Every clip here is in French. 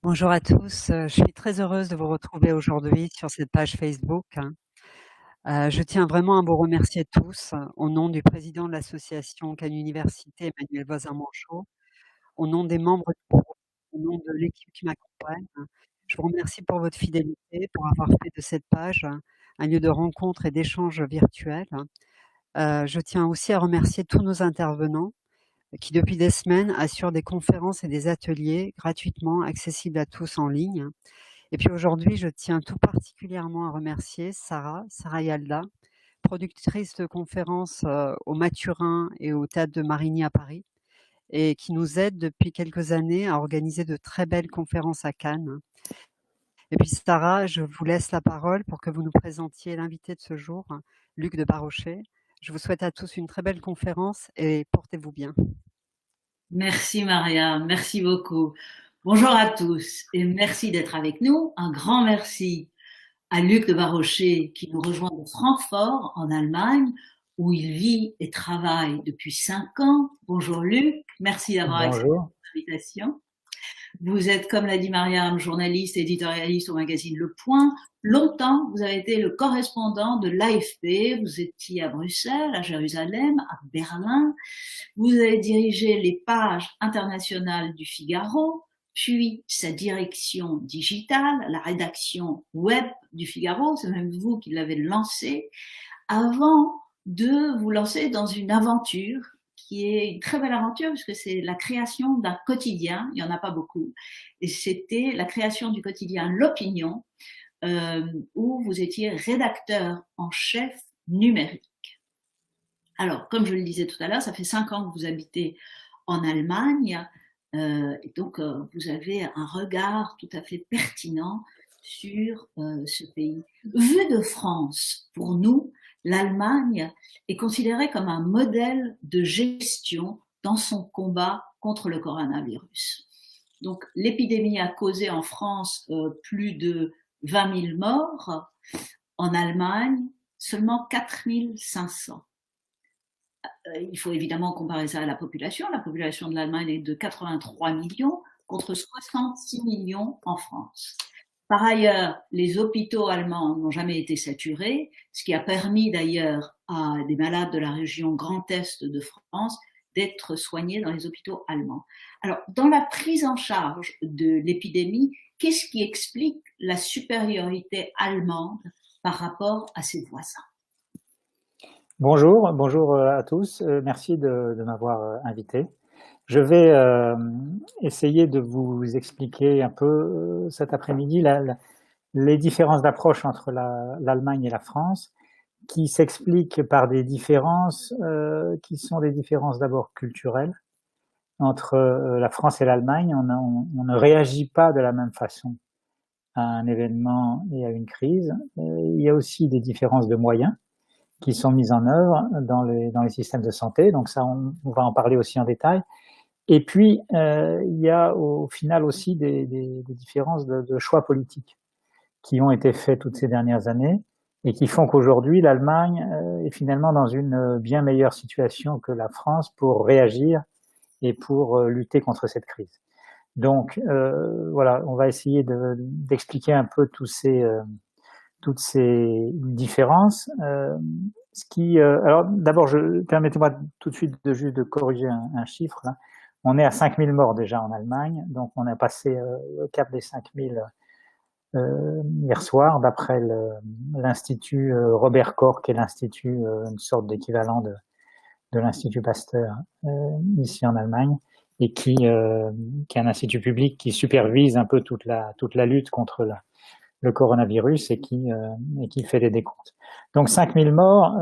Bonjour à tous, je suis très heureuse de vous retrouver aujourd'hui sur cette page Facebook, hein. Je tiens vraiment à vous remercier tous, au nom du président de l'association Cannes Université, Emmanuel Voisin-Manchot, au nom des membres du groupe, au nom de l'équipe qui m'accompagne. Je vous remercie pour votre fidélité, pour avoir fait de cette page un lieu de rencontre et d'échange virtuel. Je tiens aussi à remercier tous nos intervenants qui, depuis des semaines, assurent des conférences et des ateliers gratuitement accessibles à tous en ligne. Et puis aujourd'hui, je tiens tout particulièrement à remercier Sarah Yalda, productrice de conférences au Mathurin et au Théâtre de Marigny à Paris, et qui nous aide depuis quelques années à organiser de très belles conférences à Cannes. Et puis Sarah, je vous laisse la parole pour que vous nous présentiez l'invité de ce jour, Luc de Barochet. Je vous souhaite à tous une très belle conférence et portez-vous bien. Merci Maria, merci beaucoup. Bonjour à tous et merci d'être avec nous. Un grand merci à Luc de Barochet qui nous rejoint de Francfort en Allemagne où il vit et travaille depuis 5 ans. Bonjour Luc, merci d'avoir accepté Bonjour. l'invitation. Vous êtes, comme l'a dit Mariam, journaliste, éditorialiste au magazine Le Point. Longtemps, vous avez été le correspondant de l'AFP. Vous étiez à Bruxelles, à Jérusalem, à Berlin. Vous avez dirigé les pages internationales du Figaro, puis sa direction digitale, la rédaction web du Figaro. C'est même vous qui l'avez lancée, avant de vous lancer dans une aventure qui est une très belle aventure puisque c'est la création d'un quotidien, il n'y en a pas beaucoup, et c'était la création du quotidien L'Opinion, où vous étiez rédacteur en chef numérique. Alors, comme je le disais tout à l'heure, ça fait 5 ans que vous habitez en Allemagne, et donc vous avez un regard tout à fait pertinent sur ce pays. Vu de France, pour nous, l'Allemagne est considérée comme un modèle de gestion dans son combat contre le coronavirus. Donc, l'épidémie a causé en France plus de 20 000 morts. En Allemagne, seulement 4 500. Il faut évidemment comparer ça à la population. La population de l'Allemagne est de 83 millions contre 66 millions en France. Par ailleurs, les hôpitaux allemands n'ont jamais été saturés, ce qui a permis d'ailleurs à des malades de la région Grand Est de France d'être soignés dans les hôpitaux allemands. Alors, dans la prise en charge de l'épidémie, qu'est-ce qui explique la supériorité allemande par rapport à ses voisins? Bonjour à tous. Merci de m'avoir invité. Je vais essayer de vous expliquer un peu cet après-midi les différences d'approche entre l'Allemagne et la France, qui s'expliquent par des différences qui sont des différences d'abord culturelles. Entre la France et l'Allemagne, on ne réagit pas de la même façon à un événement et à une crise. Il y a aussi des différences de moyens qui sont mises en œuvre dans les systèmes de santé. Donc ça, on va en parler aussi en détail. Et puis, il y a au final aussi des différences de choix politiques qui ont été faits toutes ces dernières années et qui font qu'aujourd'hui, l'Allemagne est finalement dans une bien meilleure situation que la France pour réagir et pour lutter contre cette crise. Donc, voilà, on va essayer d'expliquer un peu toutes ces différences. Alors d'abord, permettez-moi tout de suite juste de corriger un chiffre. Là. On est à 5000 morts déjà en Allemagne, donc on a passé le cap des 5000 hier soir, d'après l'Institut Robert Koch, qui est l'Institut, une sorte d'équivalent de l'Institut Pasteur ici en Allemagne, et qui est un institut public qui supervise un peu toute la lutte contre le coronavirus et qui fait des décomptes. Donc 5000 morts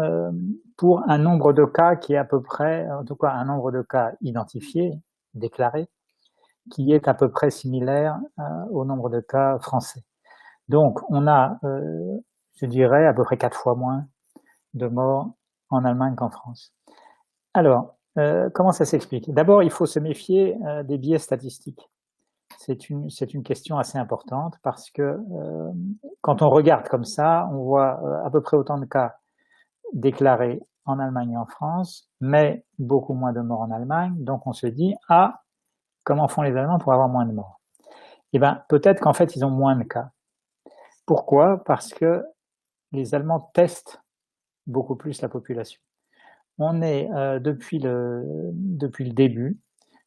pour un nombre de cas qui est à peu près, en tout cas un nombre de cas identifiés, déclarés, qui est à peu près similaire au nombre de cas français. Donc on a, je dirais, à peu près 4 fois moins de morts en Allemagne qu'en France. Alors, comment ça s'explique? D'abord, il faut se méfier des biais statistiques. C'est une question assez importante parce que quand on regarde comme ça, on voit à peu près autant de cas déclarés en Allemagne et en France, mais beaucoup moins de morts en Allemagne. Donc on se dit, ah, comment font les Allemands pour avoir moins de morts? Eh ben, peut-être qu'en fait, ils ont moins de cas. Pourquoi? Parce que les Allemands testent beaucoup plus la population. On est, depuis le début,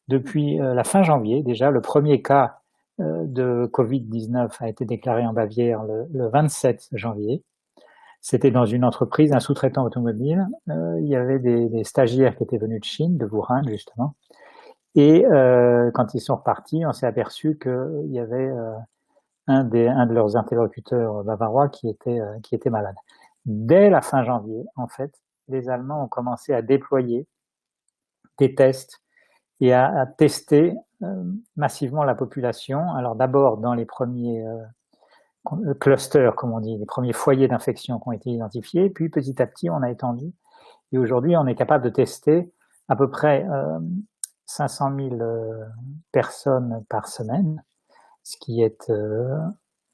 depuis la fin janvier, déjà, le premier cas de Covid-19 a été déclaré en Bavière le 27 janvier. C'était dans une entreprise, un sous-traitant automobile. Il y avait des stagiaires qui étaient venus de Chine, de Wuhan justement. Et quand ils sont repartis, on s'est aperçu qu'il y avait un de leurs interlocuteurs bavarois qui était malade. Dès la fin janvier, en fait, les Allemands ont commencé à déployer des tests et à tester massivement la population. Alors d'abord dans les premiers clusters, comme on dit, les premiers foyers d'infection qui ont été identifiés, puis petit à petit on a étendu. Et aujourd'hui on est capable de tester à peu près 500 000 personnes par semaine, ce qui est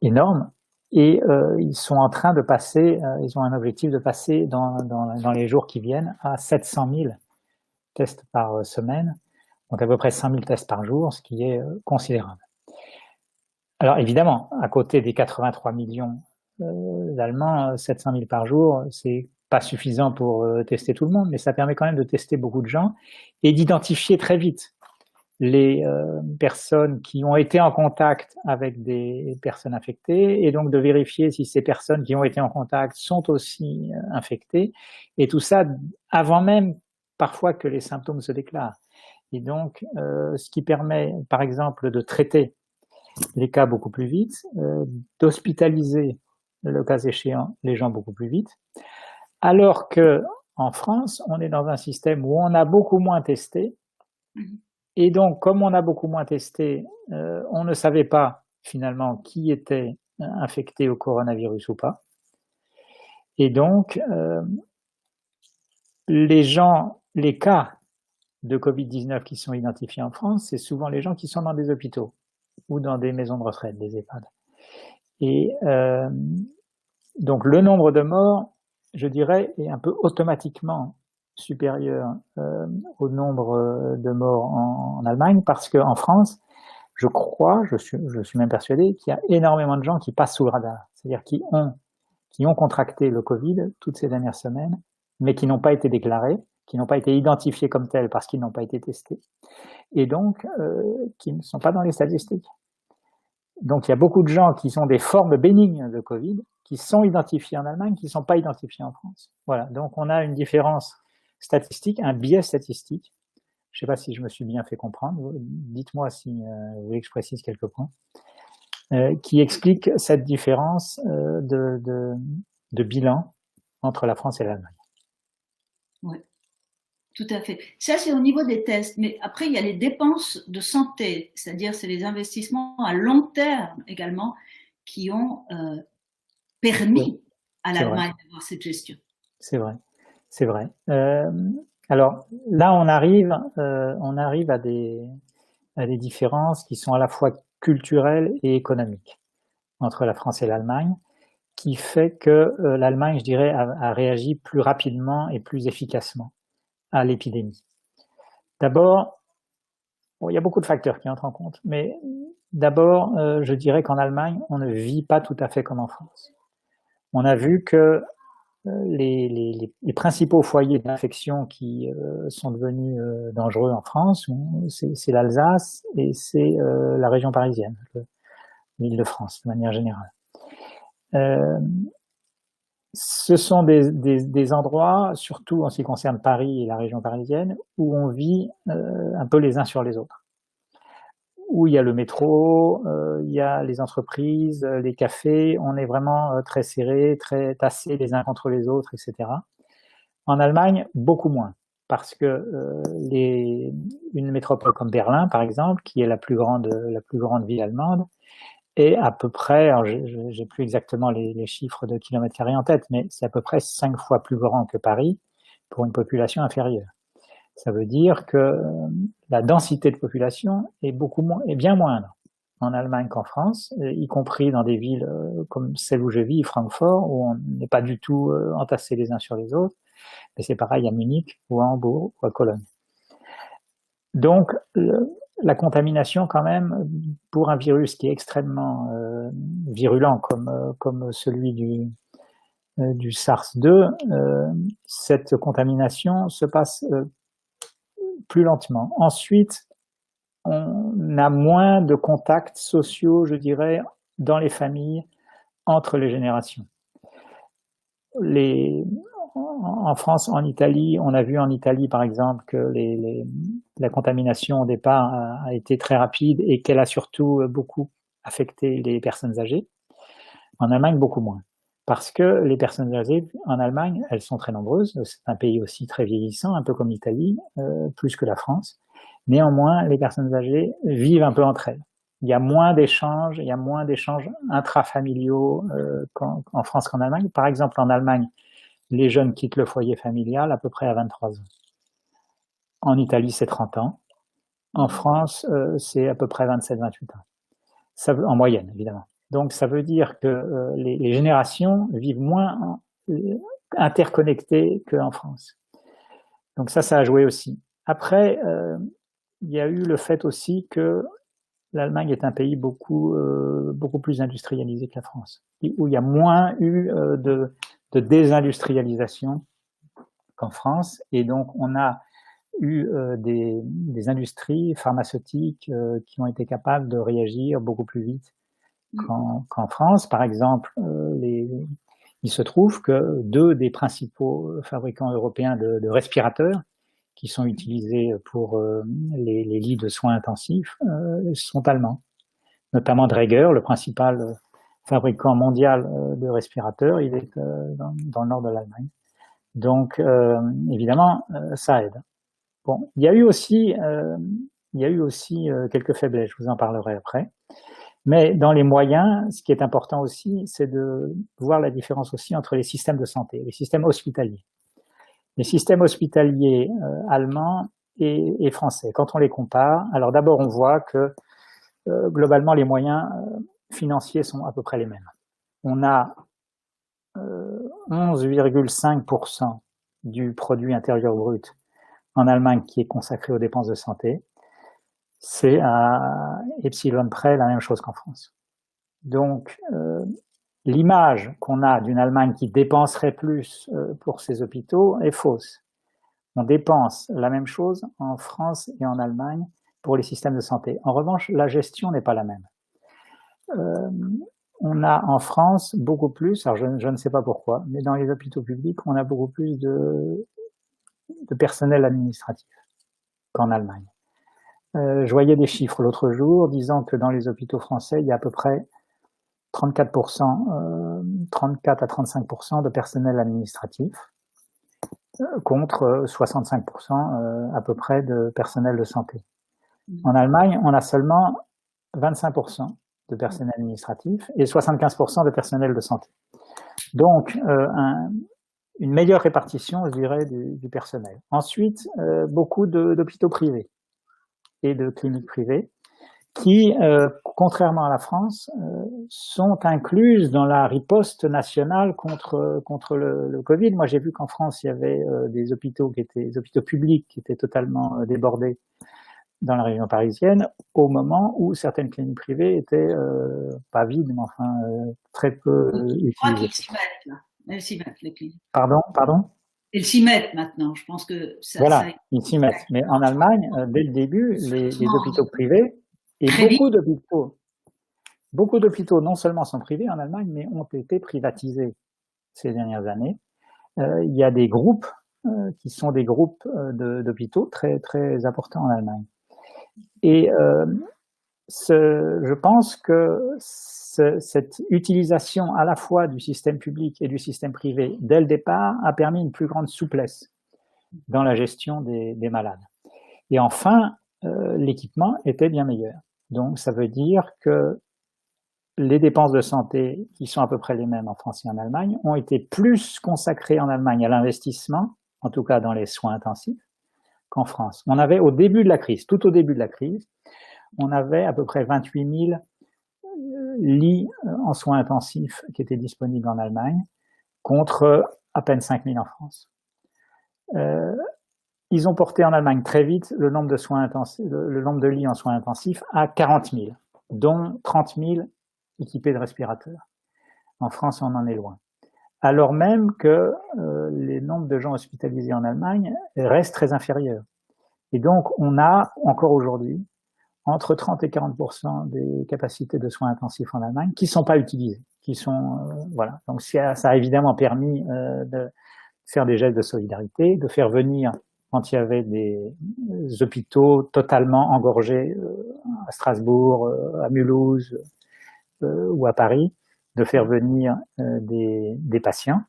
énorme. Et ils sont en train de passer, ils ont un objectif de passer dans les jours qui viennent à 700 000 tests par semaine, donc à peu près 100 000 tests par jour, ce qui est considérable. Alors évidemment, à côté des 83 millions d'Allemands, 700 000 par jour, c'est pas suffisant pour tester tout le monde, mais ça permet quand même de tester beaucoup de gens et d'identifier très vite les personnes qui ont été en contact avec des personnes infectées et donc de vérifier si ces personnes qui ont été en contact sont aussi infectées, et tout ça avant même parfois que les symptômes se déclarent. Et donc, ce qui permet, par exemple, de traiter les cas beaucoup plus vite, d'hospitaliser, le cas échéant, les gens beaucoup plus vite, alors que en France, on est dans un système où on a beaucoup moins testé, et donc, comme on a beaucoup moins testé, on ne savait pas finalement qui était infecté au coronavirus ou pas. Et donc, les cas de Covid-19 qui sont identifiés en France, c'est souvent les gens qui sont dans des hôpitaux ou dans des maisons de retraite, des EHPAD. Et donc, le nombre de morts, je dirais, est un peu automatiquement supérieur au nombre de morts en Allemagne, parce qu'en France, je suis même persuadé qu'il y a énormément de gens qui passent sous le radar, c'est-à-dire qui ont contracté le Covid toutes ces dernières semaines, mais qui n'ont pas été déclarés, qui n'ont pas été identifiés comme tels parce qu'ils n'ont pas été testés, et donc qui ne sont pas dans les statistiques. Donc il y a beaucoup de gens qui sont des formes bénignes de Covid, qui sont identifiés en Allemagne, qui ne sont pas identifiés en France. Voilà, donc on a une différence statistique, un biais statistique. Je ne sais pas si je me suis bien fait comprendre, dites-moi si vous voulez que je précise quelques points, qui explique cette différence de bilan entre la France et l'Allemagne. Oui, tout à fait. Ça, c'est au niveau des tests. Mais après, il y a les dépenses de santé, c'est-à-dire c'est les investissements à long terme également qui ont permis à l'Allemagne d'avoir cette gestion. C'est vrai, c'est vrai. Alors là, on arrive à des différences qui sont à la fois culturelles et économiques entre la France et l'Allemagne, qui fait que l'Allemagne, je dirais, a réagi plus rapidement et plus efficacement à l'épidémie. D'abord, bon, il y a beaucoup de facteurs qui entrent en compte, mais d'abord, je dirais qu'en Allemagne, on ne vit pas tout à fait comme en France. On a vu que les principaux foyers d'infection qui sont devenus dangereux en France, c'est l'Alsace et c'est la région parisienne, l'Île-de-France de manière générale. Ce sont des endroits, surtout en ce qui concerne Paris et la région parisienne, où on vit un peu les uns sur les autres. Où il y a le métro, il y a les entreprises, les cafés, on est vraiment très serrés, très tassés les uns contre les autres, etc. En Allemagne, beaucoup moins, parce que une métropole comme Berlin, par exemple, qui est la plus grande ville allemande, est à peu près, alors j'ai plus exactement les chiffres de kilomètres carrés en tête, mais c'est à peu près 5 fois plus grand que Paris pour une population inférieure. Ça veut dire que la densité de population est bien moindre en Allemagne qu'en France, y compris dans des villes comme celle où je vis, Francfort, où on n'est pas du tout entassés les uns sur les autres, mais c'est pareil à Munich ou à Hambourg ou à Cologne. Donc, la contamination quand même, pour un virus qui est extrêmement virulent comme celui du SARS-2, cette contamination se passe plus lentement. Ensuite, on a moins de contacts sociaux, je dirais, dans les familles, entre les générations. En France, en Italie, on a vu en Italie, par exemple, que la contamination au départ a été très rapide et qu'elle a surtout beaucoup affecté les personnes âgées. En Allemagne, beaucoup moins. Parce que les personnes âgées, en Allemagne, elles sont très nombreuses. C'est un pays aussi très vieillissant, un peu comme l'Italie, plus que la France. Néanmoins, les personnes âgées vivent un peu entre elles. Il y a moins d'échanges intrafamiliaux en France qu'en Allemagne. Par exemple, en Allemagne, les jeunes quittent le foyer familial à peu près à 23 ans. En Italie, c'est 30 ans. En France, c'est à peu près 27-28 ans. Ça, en moyenne, évidemment. Donc, ça veut dire que les générations vivent moins interconnectées qu'en France. Donc ça a joué aussi. Après, il y a eu le fait aussi que l'Allemagne est un pays beaucoup plus industrialisé que la France, où il y a moins eu de désindustrialisation qu'en France, et donc on a eu des industries pharmaceutiques qui ont été capables de réagir beaucoup plus vite qu'en France. Par exemple, il se trouve que 2 des principaux fabricants européens de respirateurs qui sont utilisés pour les lits de soins intensifs sont allemands, notamment Dräger, le principal fabricant mondial de respirateurs, il est dans le nord de l'Allemagne. Donc, évidemment, ça aide. Bon, il y a eu aussi quelques faiblesses, je vous en parlerai après. Mais dans les moyens, ce qui est important aussi, c'est de voir la différence aussi entre les systèmes de santé, les systèmes hospitaliers. Les systèmes hospitaliers allemands et français, quand on les compare, alors d'abord on voit que globalement les moyens financiers sont à peu près les mêmes. On a 11,5% du produit intérieur brut en Allemagne qui est consacré aux dépenses de santé. C'est à epsilon près la même chose qu'en France. Donc, l'image qu'on a d'une Allemagne qui dépenserait plus pour ses hôpitaux est fausse. On dépense la même chose en France et en Allemagne pour les systèmes de santé. En revanche, la gestion n'est pas la même. On a en France beaucoup plus, alors je ne sais pas pourquoi, mais dans les hôpitaux publics, on a beaucoup plus de personnel administratif qu'en Allemagne. Je voyais des chiffres l'autre jour disant que dans les hôpitaux français, il y a à peu près 34 à 35% de personnel administratif contre 65% à peu près de personnel de santé. En Allemagne, on a seulement 25% de personnel administratif et 75% de personnel de santé. Donc, une meilleure répartition, je dirais, du personnel. Ensuite, beaucoup d'hôpitaux privés et de cliniques privées qui, contrairement à la France, sont incluses dans la riposte nationale contre le Covid. Moi, j'ai vu qu'en France, il y avait des hôpitaux publics qui étaient totalement débordés dans la région parisienne, au moment où certaines cliniques privées étaient pas vides, mais enfin très peu utilisées. Je crois qu'ils s'y mettent, là. Elles s'y mettent, les cliniques. Pardon? Ils s'y mettent maintenant. Je pense que ça. Voilà, ils s'y mettent. Mais en Allemagne, dès le début, les hôpitaux privés et beaucoup d'hôpitaux non seulement sont privés en Allemagne, mais ont été privatisés ces dernières années. Il y a des groupes qui sont des groupes d'hôpitaux très très importants en Allemagne. Et je pense que cette utilisation à la fois du système public et du système privé dès le départ a permis une plus grande souplesse dans la gestion des malades. Et enfin, l'équipement était bien meilleur. Donc ça veut dire que les dépenses de santé, qui sont à peu près les mêmes en France et en Allemagne, ont été plus consacrées en Allemagne à l'investissement, en tout cas dans les soins intensifs, qu'en France. On avait au début de la crise, tout au début de la crise, on avait à peu près 28 000 lits en soins intensifs qui étaient disponibles en Allemagne, contre à peine 5 000 en France. ils ont porté en Allemagne très vite le nombre de soins intensifs, le nombre de lits en soins intensifs à 40 000, dont 30 000 équipés de respirateurs. En France, on en est loin. Alors même que les nombres de gens hospitalisés en Allemagne restent très inférieurs. Et donc, on a encore aujourd'hui entre 30 et 40% des capacités de soins intensifs en Allemagne qui sont pas utilisées, qui sont voilà. Donc ça a évidemment permis de faire des gestes de solidarité, de faire venir quand il y avait des hôpitaux totalement engorgés à Strasbourg, à Mulhouse ou à Paris, de faire venir des patients.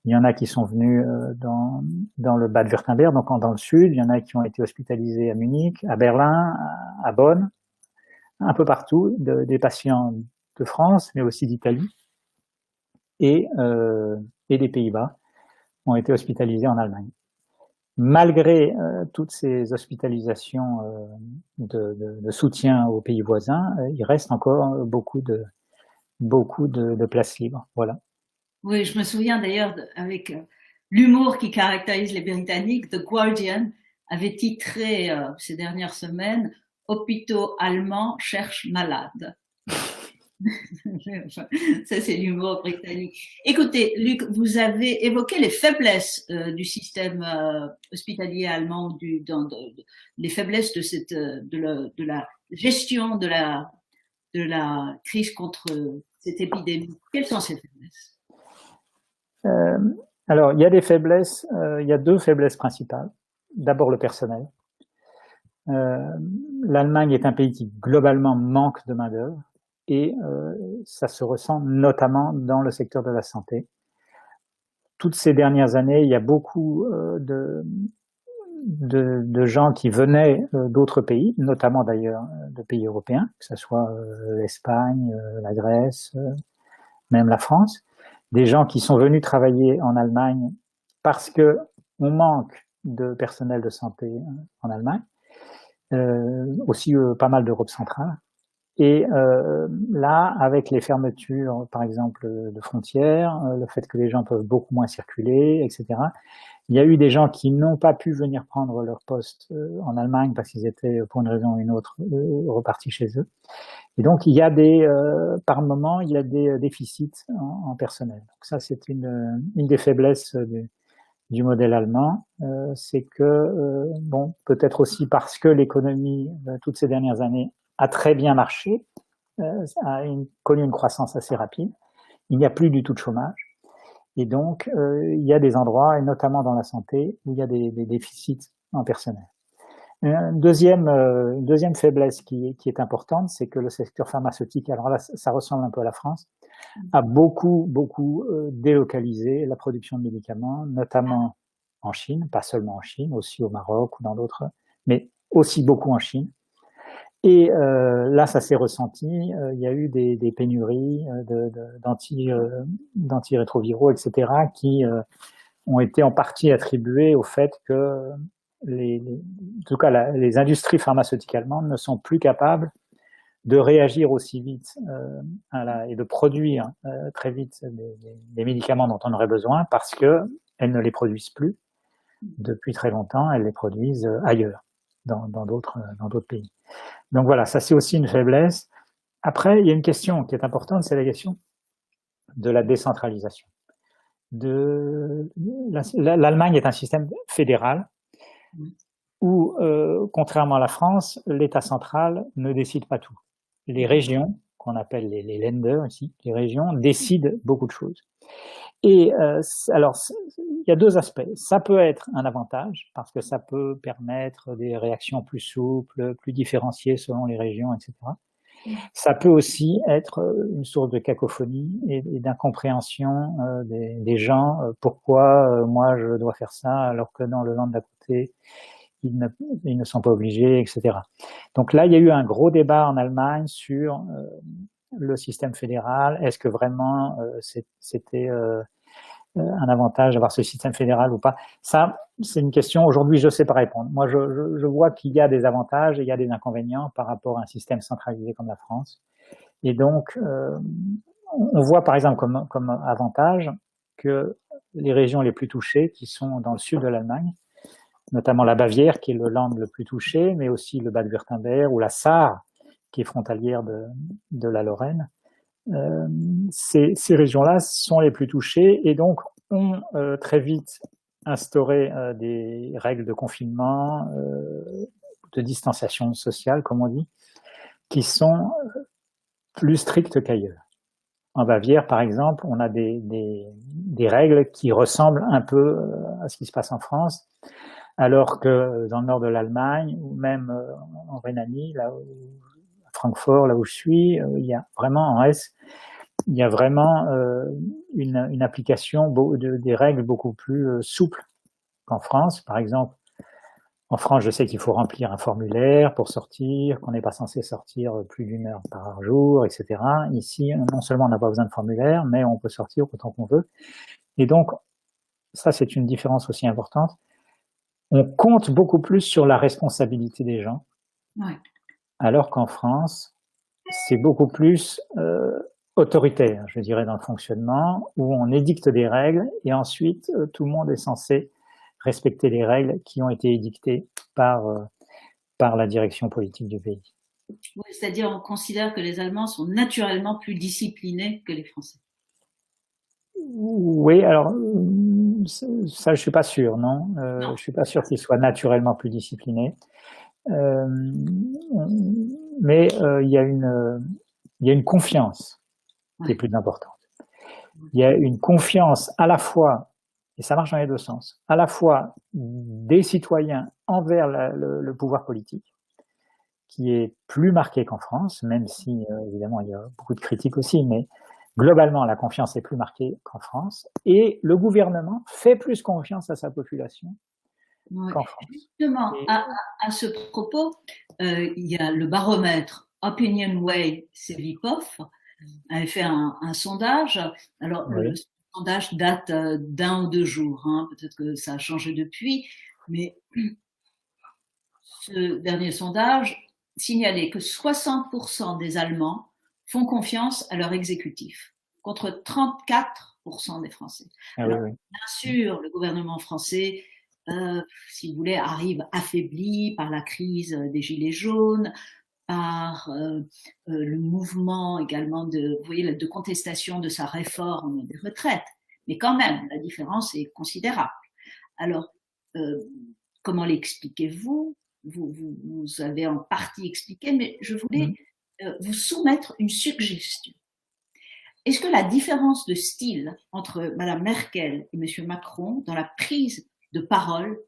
Il y en a qui sont venus dans le Bade-Württemberg, donc dans le sud. Il y en a qui ont été hospitalisés à Munich, à Berlin, à Bonn, un peu partout, des patients de France, mais aussi d'Italie et des Pays-Bas ont été hospitalisés en Allemagne. Malgré toutes ces hospitalisations de soutien aux pays voisins, il reste encore beaucoup de places libres. Voilà. Oui, je me souviens d'ailleurs avec l'humour qui caractérise les Britanniques, The Guardian avait titré ces dernières semaines « Hôpitaux allemands cherchent malades ». Ça, c'est l'humour britannique. Écoutez, Luc, vous avez évoqué les faiblesses du système hospitalier allemand, les faiblesses de la gestion de la crise contre cette épidémie. Quelles sont ces faiblesses? Alors, il y a des faiblesses, il y a deux faiblesses principales. D'abord, le personnel. L'Allemagne est un pays qui, globalement, manque de main-d'œuvre et ça se ressent notamment dans le secteur de la santé. Toutes ces dernières années, il y a beaucoup de gens qui venaient d'autres pays, notamment d'ailleurs de pays européens, que ce soit l'Espagne, la Grèce, même la France, des gens qui sont venus travailler en Allemagne parce que on manque de personnel de santé en Allemagne, aussi pas mal d'Europe centrale. Et là, avec les fermetures, par exemple, de frontières, le fait que les gens peuvent beaucoup moins circuler, etc., il y a eu des gens qui n'ont pas pu venir prendre leur poste en Allemagne parce qu'ils étaient, pour une raison ou une autre, repartis chez eux. Et donc, il y a par moment, il y a des déficits en personnel. Donc ça, c'est une des faiblesses du modèle allemand. C'est que, bon, peut-être aussi parce que l'économie, toutes ces dernières années, a très bien marché, a connu une croissance assez rapide. Il n'y a plus du tout de chômage. Et donc, il y a des endroits, et notamment dans la santé, où il y a des déficits en personnel. Une deuxième faiblesse qui est importante, c'est que le secteur pharmaceutique, alors là, ça ressemble un peu à la France, a beaucoup délocalisé la production de médicaments, notamment en Chine, pas seulement en Chine, aussi au Maroc ou dans d'autres, mais aussi beaucoup en Chine. Et là, ça s'est ressenti. Il y a eu des pénuries d'antirétroviraux, etc., qui ont été en partie attribuées au fait que en tout cas, les industries pharmaceutiques allemandes ne sont plus capables de réagir aussi vite et de produire très vite des médicaments dont on aurait besoin parce qu'elles ne les produisent plus depuis très longtemps. Elles les produisent ailleurs, dans d'autres pays. Donc voilà, ça c'est aussi une faiblesse. Après, il y a une question qui est importante, c'est la question de la décentralisation. L'Allemagne est un système fédéral où, contrairement à la France, l'État central ne décide pas tout. Les régions, qu'on appelle les Länder ici, les régions, décident beaucoup de choses. Et alors, il y a deux aspects. Ça peut être un avantage, parce que ça peut permettre des réactions plus souples, plus différenciées selon les régions, etc. Ça peut aussi être une source de cacophonie et d'incompréhension des gens. Pourquoi moi je dois faire ça alors que dans le land d'à côté, ils ne sont pas obligés, etc. Donc là, il y a eu un gros débat en Allemagne sur le système fédéral. Est-ce que vraiment c'était un avantage d'avoir ce système fédéral ou pas? Ça, c'est une question, aujourd'hui, je ne sais pas répondre. Moi, je vois qu'il y a des avantages et il y a des inconvénients par rapport à un système centralisé comme la France. Et donc, on voit par exemple comme avantage que les régions les plus touchées, qui sont dans le sud de l'Allemagne, notamment la Bavière, qui est le land le plus touché, mais aussi le Bade-Wurtemberg ou la Sarre, qui est frontalière de la Lorraine. Ces régions-là sont les plus touchées et donc ont très vite instauré des règles de confinement, de distanciation sociale, comme on dit, qui sont plus strictes qu'ailleurs. En Bavière, par exemple, on a des règles qui ressemblent un peu à ce qui se passe en France, alors que dans le nord de l'Allemagne, ou même en Rhénanie, là où, à Francfort, là où je suis, il y a vraiment en Hesse, il y a vraiment une application des règles beaucoup plus souples qu'en France. Par exemple, en France, je sais qu'il faut remplir un formulaire pour sortir, qu'on n'est pas censé sortir plus d'1 heure par jour, etc. Ici, non seulement on n'a pas besoin de formulaire, mais on peut sortir autant qu'on veut. Et donc, ça, c'est une différence aussi importante. On compte beaucoup plus sur la responsabilité des gens, Ouais. alors qu'en France, c'est beaucoup plus autoritaire, je dirais, dans le fonctionnement, où on édicte des règles et ensuite tout le monde est censé respecter les règles qui ont été édictées par la direction politique du pays. Oui, c'est-à-dire on considère que les Allemands sont naturellement plus disciplinés que les Français. Oui, alors ça je suis pas sûr, non. Non. Je suis pas sûr qu'ils soient naturellement plus disciplinés. Mais il y a une confiance qui est plus importante. Il y a une confiance à la fois, et ça marche dans les deux sens, à la fois des citoyens envers le pouvoir politique, qui est plus marqué qu'en France, même si évidemment il y a beaucoup de critiques aussi, mais globalement la confiance est plus marquée qu'en France, et le gouvernement fait plus confiance à sa population qu'en France. Justement, à ce propos, il y a le baromètre Opinionway Cevipof avait fait un sondage. Alors, oui. le sondage date d'1 ou 2 jours, hein, peut-être que ça a changé depuis, mais ce dernier sondage signalait que 60% des Allemands font confiance à leur exécutif, contre 34% des Français. Alors, oui. Bien sûr, le gouvernement français, si vous voulez, arrive affaibli par la crise des Gilets jaunes, par le mouvement également de contestation de sa réforme des retraites. Mais quand même, la différence est considérable. Alors, comment l'expliquez-vous ? Vous avez en partie expliqué, mais je voulais vous soumettre une suggestion. Est-ce que la différence de style entre Mme Merkel et M. Macron dans la prise de parole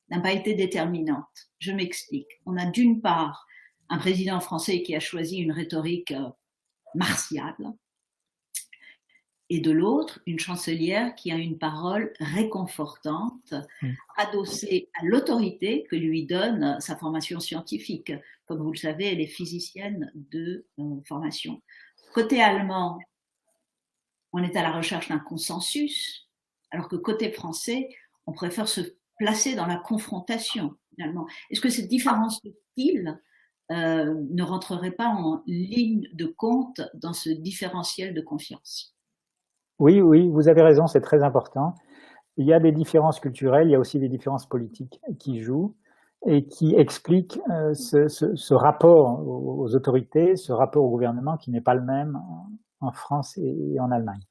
n'a pas été déterminante? Je m'explique. On a d'une part un président français qui a choisi une rhétorique martiale, et de l'autre, une chancelière qui a une parole réconfortante, adossée à l'autorité que lui donne sa formation scientifique. Comme vous le savez, elle est physicienne de formation. Côté allemand, on est à la recherche d'un consensus, alors que côté français, on préfère se placer dans la confrontation, finalement. Est-ce que cette différence de style ne rentrerait pas en ligne de compte dans ce différentiel de confiance? Oui, vous avez raison, c'est très important. Il y a des différences culturelles, il y a aussi des différences politiques qui jouent et qui expliquent ce rapport aux autorités, ce rapport au gouvernement qui n'est pas le même en France et en Allemagne.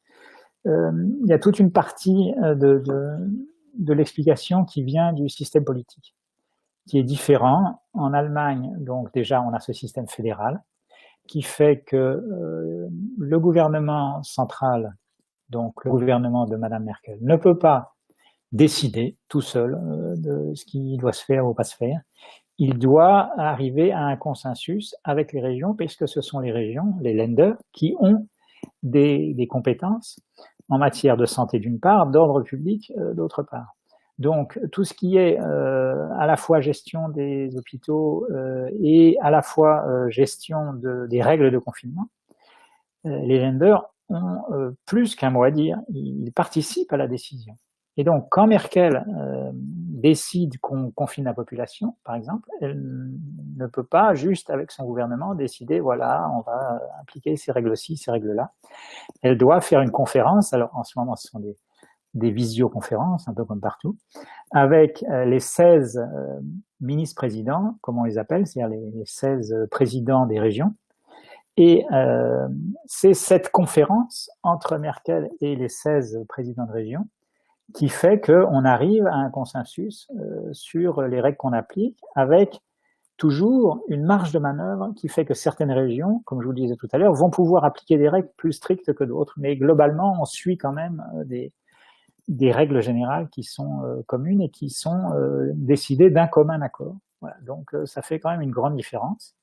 Il y a toute une partie de l'explication qui vient du système politique, qui est différent. En Allemagne, donc déjà, on a ce système fédéral qui fait que le gouvernement central, donc le gouvernement de Mme Merkel, ne peut pas décider tout seul de ce qui doit se faire ou pas se faire. Il doit arriver à un consensus avec les régions, puisque ce sont les régions, les Länder, qui ont des compétences en matière de santé d'une part, d'ordre public d'autre part. Donc tout ce qui est à la fois gestion des hôpitaux et à la fois gestion des règles de confinement, les Länder ont plus qu'un mot à dire, ils participent à la décision. Et donc, quand Merkel décide qu'on confine la population, par exemple, elle ne peut pas juste avec son gouvernement décider, voilà, on va appliquer ces règles-ci, ces règles-là. Elle doit faire une conférence. Alors, en ce moment, ce sont des visioconférences, un peu comme partout, avec les 16 ministres-présidents, comme on les appelle, c'est-à-dire les 16 présidents des régions. Et c'est cette conférence entre Merkel et les 16 présidents de région qui fait qu'on arrive à un consensus sur les règles qu'on applique, avec toujours une marge de manœuvre qui fait que certaines régions, comme je vous le disais tout à l'heure, vont pouvoir appliquer des règles plus strictes que d'autres. Mais globalement, on suit quand même des règles générales qui sont communes et qui sont décidées d'un commun accord. Voilà. Donc ça fait quand même une grande différence.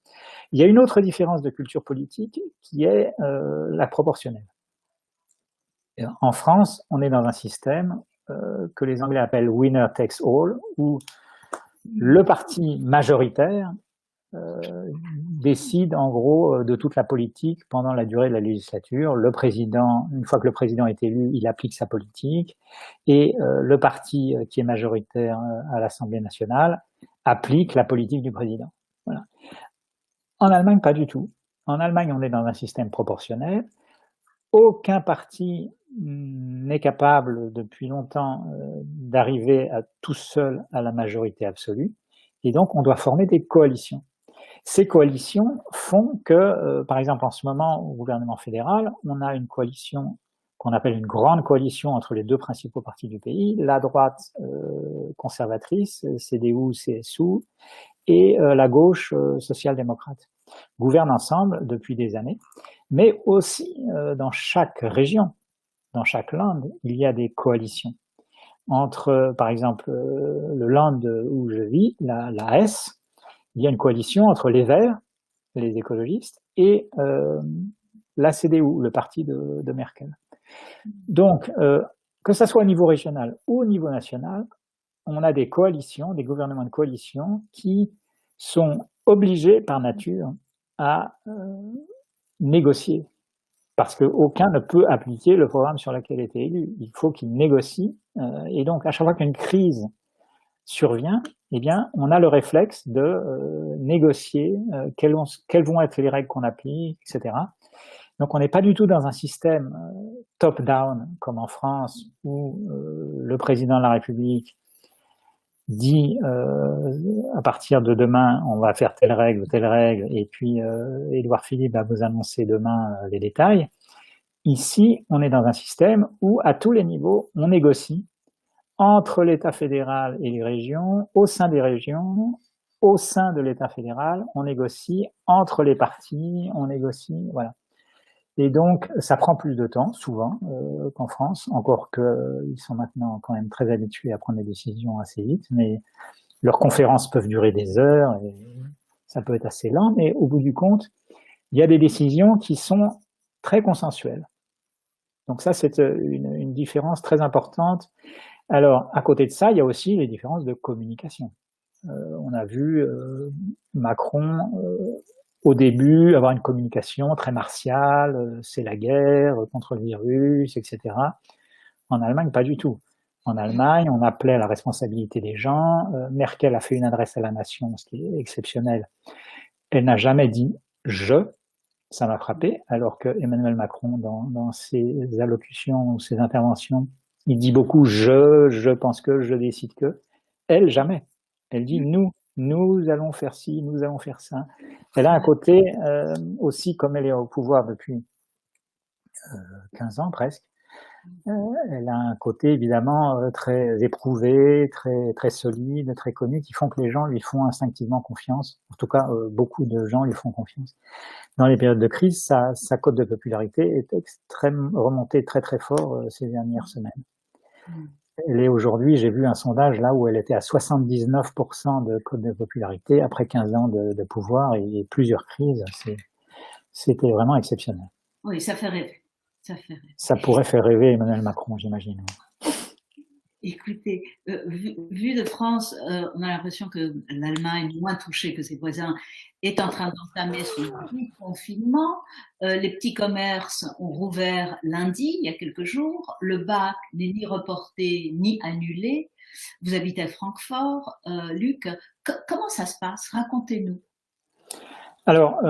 Il y a une autre différence de culture politique qui est la proportionnelle. En France, on est dans un système que les Anglais appellent winner takes all, où le parti majoritaire décide en gros de toute la politique pendant la durée de la législature. Le président, une fois que le président est élu, il applique sa politique, et le parti qui est majoritaire à l'Assemblée nationale applique la politique du président. Voilà. En Allemagne, pas du tout. En Allemagne, on est dans un système proportionnel. Aucun parti n'est capable depuis longtemps d'arriver à tout seul à la majorité absolue, et donc on doit former des coalitions. Ces coalitions font que, par exemple, en ce moment, au gouvernement fédéral, on a une coalition qu'on appelle une grande coalition entre les deux principaux partis du pays, la droite conservatrice, CDU, CSU, et la gauche social-démocrate. Gouvernent ensemble depuis des années, mais aussi dans chaque région, dans chaque land, il y a des coalitions. Entre, par exemple, le land où je vis, la Hesse, il y a une coalition entre les Verts, les écologistes, et la CDU, le parti de Merkel. Donc, que ça soit au niveau régional ou au niveau national, on a des coalitions, des gouvernements de coalition qui sont obligés par nature à négocier, parce qu'aucun ne peut appliquer le programme sur lequel il était élu. Il faut qu'il négocie, et donc à chaque fois qu'une crise survient, eh bien, on a le réflexe de négocier quelles vont être les règles qu'on applique, etc. Donc on n'est pas du tout dans un système top-down comme en France, où le président de la République dit à partir de demain on va faire telle règle ou telle règle, et puis Édouard Philippe va vous annoncer demain les détails. Ici, on est dans un système où à tous les niveaux on négocie entre l'État fédéral et les régions, au sein des régions, au sein de l'État fédéral, on négocie entre les partis, on négocie, voilà. Et donc, ça prend plus de temps, souvent, qu'en France, encore qu'ils sont maintenant quand même très habitués à prendre des décisions assez vite, mais leurs conférences peuvent durer des heures, et ça peut être assez lent, mais au bout du compte, il y a des décisions qui sont très consensuelles. Donc ça, c'est une différence très importante. Alors, à côté de ça, il y a aussi les différences de communication. On a vu Macron, au début, avoir une communication très martiale, c'est la guerre contre le virus, etc. En Allemagne, pas du tout. En Allemagne, on appelait à la responsabilité des gens. Merkel a fait une adresse à la nation, ce qui est exceptionnel. Elle n'a jamais dit « je ». Ça m'a frappé, alors que Emmanuel Macron, dans ses allocutions ou ses interventions, il dit beaucoup « je pense que, je décide que ». Elle, jamais. Elle dit « nous allons faire ci, nous allons faire ça ». Elle a un côté aussi, comme elle est au pouvoir depuis 15 ans presque, elle a un côté évidemment très éprouvé, très solide, très connu, qui font que les gens lui font instinctivement confiance. En tout cas, beaucoup de gens lui font confiance. Dans les périodes de crise, sa cote de popularité est remontée très très fort ces dernières semaines. Elle est aujourd'hui, j'ai vu un sondage là où elle était à 79% de cote de popularité après 15 ans de pouvoir et plusieurs crises. C'était vraiment exceptionnel. Oui, ça fait rêver. Ça fait rêver. Ça pourrait faire rêver Emmanuel Macron, j'imagine. Écoutez, vu de France, on a l'impression que l'Allemagne, moins touchée que ses voisins, est en train d'entamer son confinement. Les petits commerces ont rouvert lundi, il y a quelques jours. Le bac n'est ni reporté ni annulé. Vous habitez à Francfort. Luc, comment ça se passe? Racontez-nous. Alors,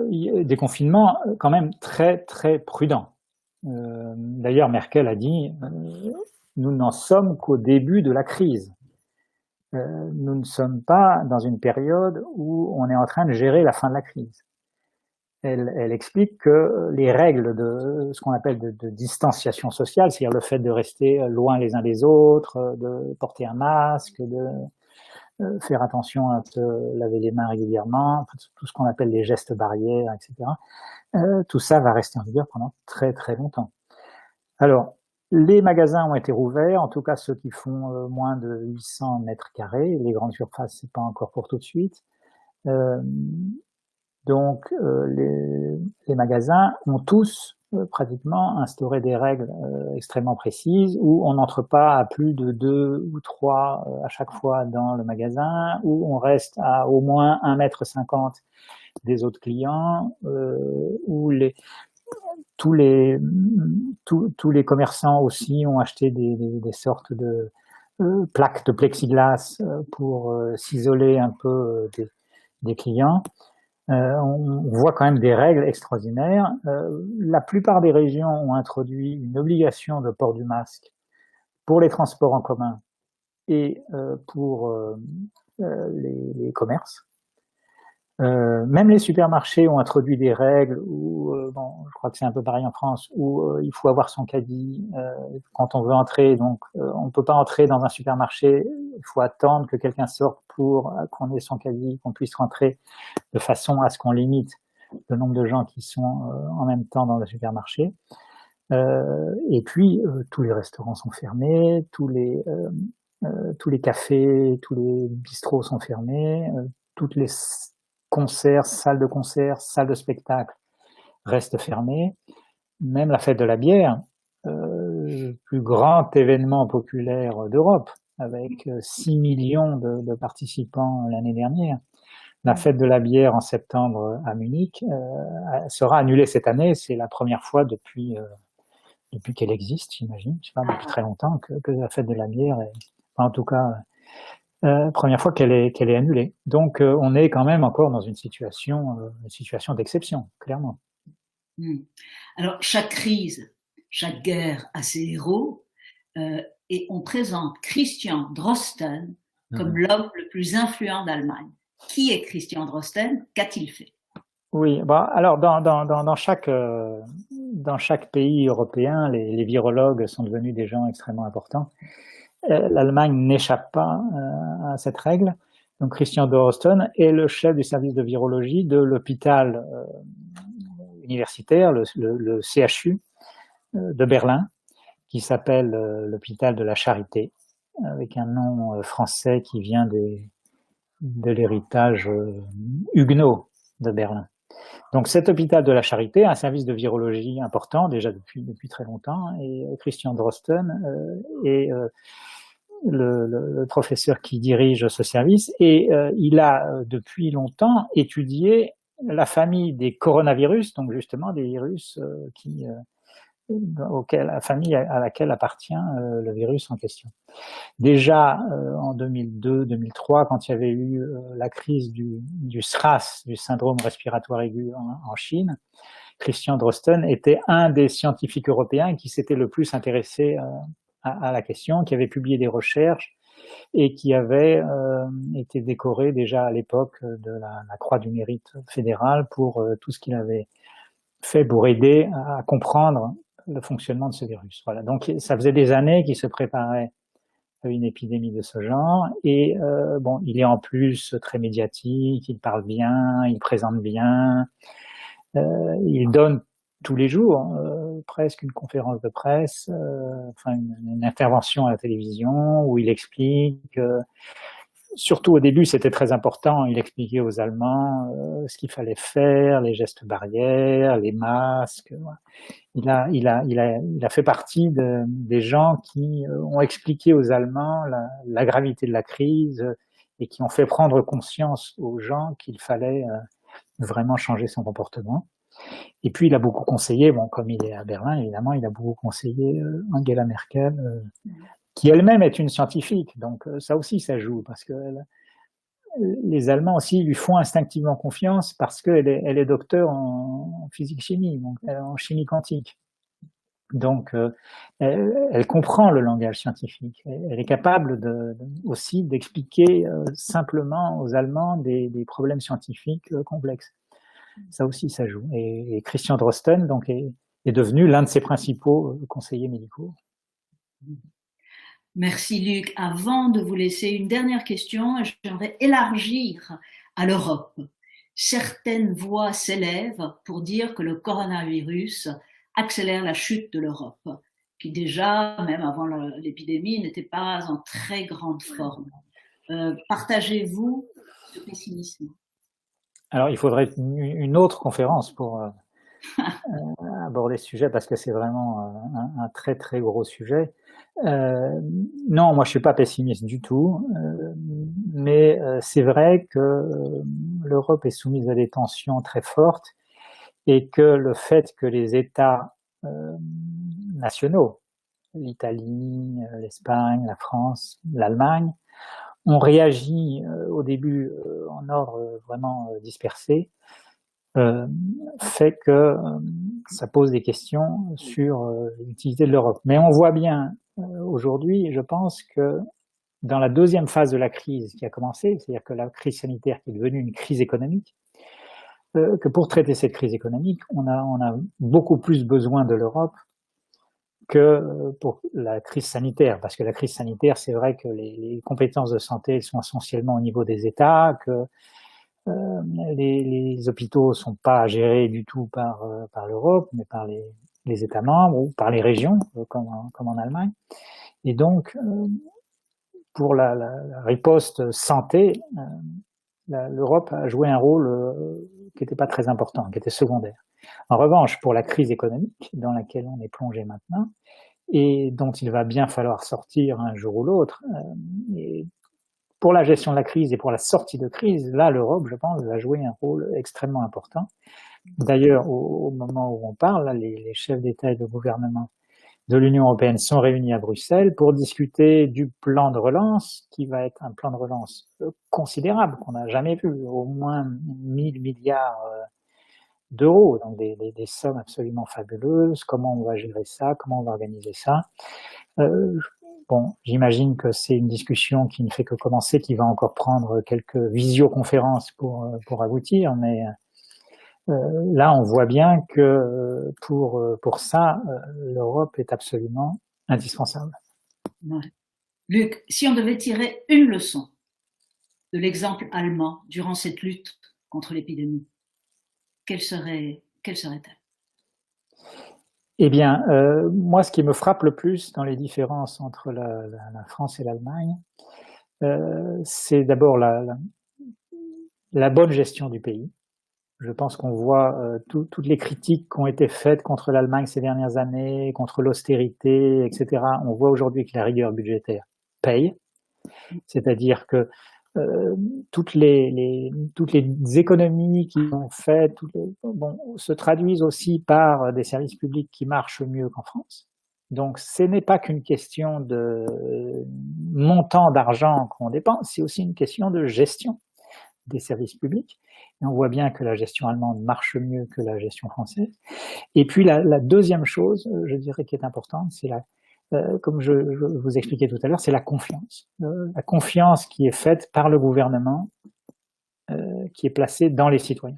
il y a des confinements quand même très, très prudents. D'ailleurs, Merkel a dit nous n'en sommes qu'au début de la crise. Nous ne sommes pas dans une période où on est en train de gérer la fin de la crise. Elle explique que les règles de ce qu'on appelle de distanciation sociale, c'est-à-dire le fait de rester loin les uns des autres, de porter un masque, de faire attention à se laver les mains régulièrement, tout ce qu'on appelle les gestes barrières, etc. Tout ça va rester en vigueur pendant très très longtemps. Alors, les magasins ont été rouverts, en tout cas ceux qui font moins de 800 mètres carrés. Les grandes surfaces, c'est pas encore pour tout de suite. Donc, les magasins ont tous pratiquement instauré des règles extrêmement précises où on n'entre pas à plus de 2 ou 3 à chaque fois dans le magasin, où on reste à au moins 1,50 m des autres clients, où tous les commerçants aussi ont acheté des sortes de plaques de plexiglas pour s'isoler un peu des clients. On voit quand même des règles extraordinaires. La plupart des régions ont introduit une obligation de port du masque pour les transports en commun et pour les commerces. Même les supermarchés ont introduit des règles où, bon, je crois que c'est un peu pareil en France, où il faut avoir son caddie quand on veut entrer. Donc, on ne peut pas entrer dans un supermarché. Il faut attendre que quelqu'un sorte pour qu'on ait son caddie, qu'on puisse rentrer, de façon à ce qu'on limite le nombre de gens qui sont en même temps dans le supermarché. Et puis, tous les restaurants sont fermés, tous les cafés, tous les bistrots sont fermés, toutes les concerts, salles de concert, salles de spectacle restent fermées. Même la fête de la bière, le plus grand événement populaire d'Europe, avec 6 millions de participants l'année dernière. La fête de la bière en septembre à Munich sera annulée cette année. C'est la première fois depuis qu'elle existe, j'imagine, je sais pas, depuis très longtemps que la fête de la bière est, en tout cas, première fois qu'elle est annulée. Donc, on est quand même encore dans une situation d'exception, clairement. Alors, chaque crise, chaque guerre a ses héros, et on présente Christian Drosten comme l'homme le plus influent d'Allemagne. Qui est Christian Drosten? Qu'a-t-il fait? Oui, bah, alors dans chaque pays européen, les virologues sont devenus des gens extrêmement importants. L'Allemagne n'échappe pas à cette règle. Donc Christian Drosten est le chef du service de virologie de l'hôpital universitaire, le CHU de Berlin, qui s'appelle l'hôpital de la Charité, avec un nom français qui vient de l'héritage huguenot de Berlin. Donc cet hôpital de la Charité a un service de virologie important, déjà depuis très longtemps, et Christian Drosten est le professeur qui dirige ce service, et il a depuis longtemps étudié la famille des coronavirus, donc justement des virus la famille à laquelle appartient le virus en question. Déjà en 2002-2003, quand il y avait eu la crise du SRAS, du syndrome respiratoire aigu en Chine, Christian Drosten était un des scientifiques européens qui s'était le plus intéressé à la question, qui avait publié des recherches et qui avait été décoré déjà à l'époque de la Croix du Mérite fédérale pour tout ce qu'il avait fait pour aider à comprendre le fonctionnement de ce virus. Voilà. Donc, ça faisait des années qu'il se préparait à une épidémie de ce genre. Et bon, il est en plus très médiatique, il parle bien, il présente bien, il donne tous les jours presque une conférence de presse, enfin une intervention à la télévision où il explique. Surtout au début, c'était très important. Il expliquait aux Allemands ce qu'il fallait faire, les gestes barrières, les masques. Il a fait partie des gens qui ont expliqué aux Allemands la gravité de la crise et qui ont fait prendre conscience aux gens qu'il fallait vraiment changer son comportement. Et puis, il a beaucoup conseillé, bon, comme il est à Berlin, évidemment, il a beaucoup conseillé Angela Merkel, qui elle-même est une scientifique. Donc, ça aussi, ça joue, parce que les Allemands aussi lui font instinctivement confiance parce qu'elle est docteure en physique-chimie, donc en chimie quantique. Donc, elle comprend le langage scientifique. Elle est capable aussi d'expliquer simplement aux Allemands des problèmes scientifiques complexes. Ça aussi, ça joue. Et Christian Drosten donc, est devenu l'un de ses principaux conseillers médicaux. Merci Luc. Avant de vous laisser une dernière question, j'aimerais élargir à l'Europe. Certaines voix s'élèvent pour dire que le coronavirus accélère la chute de l'Europe, qui déjà, même avant l'épidémie, n'était pas en très grande forme. Partagez-vous ce pessimisme? Alors, il faudrait une autre conférence pour aborder ce sujet parce que c'est vraiment un très très gros sujet. Non, moi je suis pas pessimiste du tout, mais c'est vrai que l'Europe est soumise à des tensions très fortes et que le fait que les États nationaux, l'Italie, l'Espagne, la France, l'Allemagne, ont réagi au début en ordre vraiment dispersé, fait que ça pose des questions sur l'utilité de l'Europe. Mais on voit bien aujourd'hui, je pense que dans la deuxième phase de la crise qui a commencé, c'est-à-dire que la crise sanitaire qui est devenue une crise économique, que pour traiter cette crise économique, on a beaucoup plus besoin de l'Europe que pour la crise sanitaire, parce que la crise sanitaire, c'est vrai que les compétences de santé sont essentiellement au niveau des États, que les hôpitaux sont pas gérés du tout par l'Europe, mais par les États membres ou par les régions, comme en Allemagne. Et donc, pour la riposte santé, l'Europe a joué un rôle qui n'était pas très important, qui était secondaire. En revanche, pour la crise économique dans laquelle on est plongé maintenant, et dont il va bien falloir sortir un jour ou l'autre, et pour la gestion de la crise et pour la sortie de crise, là, l'Europe, je pense, va jouer un rôle extrêmement important. D'ailleurs, au moment où on parle, là, les chefs d'État et de gouvernement de l'Union européenne sont réunis à Bruxelles pour discuter du plan de relance, qui va être un plan de relance considérable, qu'on n'a jamais vu, au moins 1000 milliards d'euros, donc des sommes absolument fabuleuses. Comment on va gérer ça? Comment on va organiser ça? Bon, j'imagine que c'est une discussion qui ne fait que commencer, qui va encore prendre quelques visioconférences pour aboutir, mais là, on voit bien que pour ça, l'Europe est absolument indispensable. Ouais. Luc, si on devait tirer une leçon de l'exemple allemand durant cette lutte contre l'épidémie, quelle serait-elle? Eh bien, moi, ce qui me frappe le plus dans les différences entre la France et l'Allemagne, c'est d'abord la bonne gestion du pays. Je pense qu'on voit toutes les critiques qui ont été faites contre l'Allemagne ces dernières années, contre l'austérité, etc. On voit aujourd'hui que la rigueur budgétaire paye, c'est-à-dire que toutes les économies qui sont faites se traduisent aussi par des services publics qui marchent mieux qu'en France. Donc, ce n'est pas qu'une question de montant d'argent qu'on dépense, c'est aussi une question de gestion des services publics. Et on voit bien que la gestion allemande marche mieux que la gestion française. Et puis, la deuxième chose, je dirais, qui est importante, c'est comme je vous expliquais tout à l'heure, c'est la confiance. La confiance qui est faite par le gouvernement, qui est placée dans les citoyens.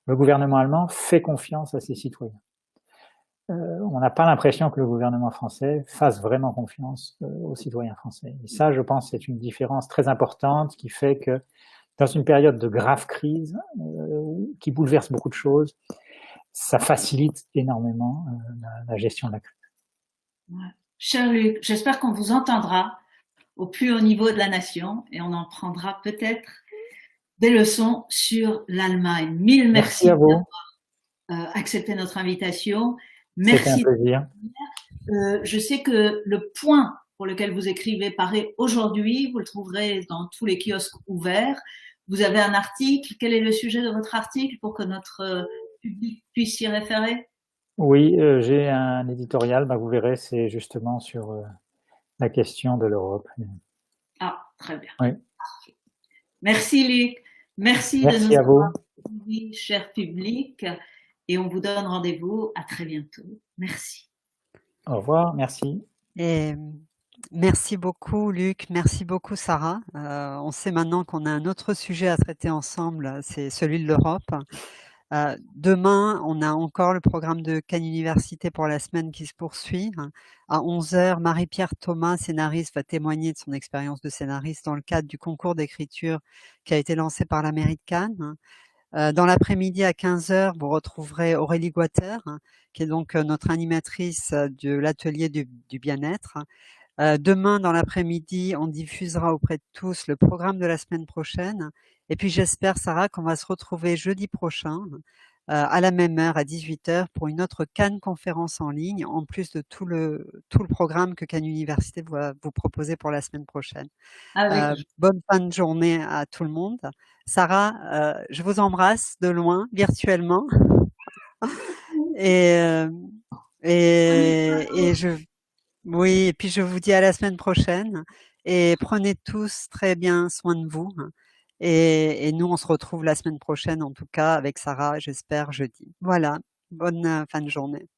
Le gouvernement allemand fait confiance à ses citoyens. On n'a pas l'impression que le gouvernement français fasse vraiment confiance aux citoyens français. Et ça, je pense, c'est une différence très importante qui fait que dans une période de grave crise, qui bouleverse beaucoup de choses, ça facilite énormément la gestion de la crise. Ouais. Cher Luc, j'espère qu'on vous entendra au plus haut niveau de la nation et on en prendra peut-être des leçons sur l'Allemagne. Mille merci à vous d'avoir accepté notre invitation. Merci. C'était un plaisir. Je sais que le point pour lequel vous écrivez paraît aujourd'hui. Vous le trouverez dans tous les kiosques ouverts. Vous avez un article. Quel est le sujet de votre article pour que notre public puisse s'y référer? Oui, j'ai un éditorial. Vous verrez, c'est justement sur la question de l'Europe. Ah, très bien. Oui. Parfait. Merci Luc. Merci de nous avoir suivis, cher public. Et on vous donne rendez-vous à très bientôt. Merci. Au revoir, merci. Et merci beaucoup Luc, merci beaucoup Sarah. On sait maintenant qu'on a un autre sujet à traiter ensemble, c'est celui de l'Europe. Demain, on a encore le programme de Cannes Université pour la semaine qui se poursuit. À 11h, Marie-Pierre Thomas, scénariste, va témoigner de son expérience de scénariste dans le cadre du concours d'écriture qui a été lancé par la mairie de Cannes. Dans l'après-midi à 15h, vous retrouverez Aurélie Guater, qui est donc notre animatrice de l'atelier du bien-être. Demain, dans l'après-midi, on diffusera auprès de tous le programme de la semaine prochaine. Et puis j'espère, Sarah, qu'on va se retrouver jeudi prochain, à la même heure, à 18h, pour une autre Cannes conférence en ligne, en plus de tout le programme que Cannes Université va vous proposer pour la semaine prochaine. Avec Bonne fin de journée à tout le monde. Sarah, je vous embrasse de loin, virtuellement. Et, euh, et je oui, et puis je vous dis à la semaine prochaine et prenez tous très bien soin de vous. Et nous, on se retrouve la semaine prochaine, en tout cas, avec Sarah, j'espère, jeudi. Voilà, bonne fin de journée.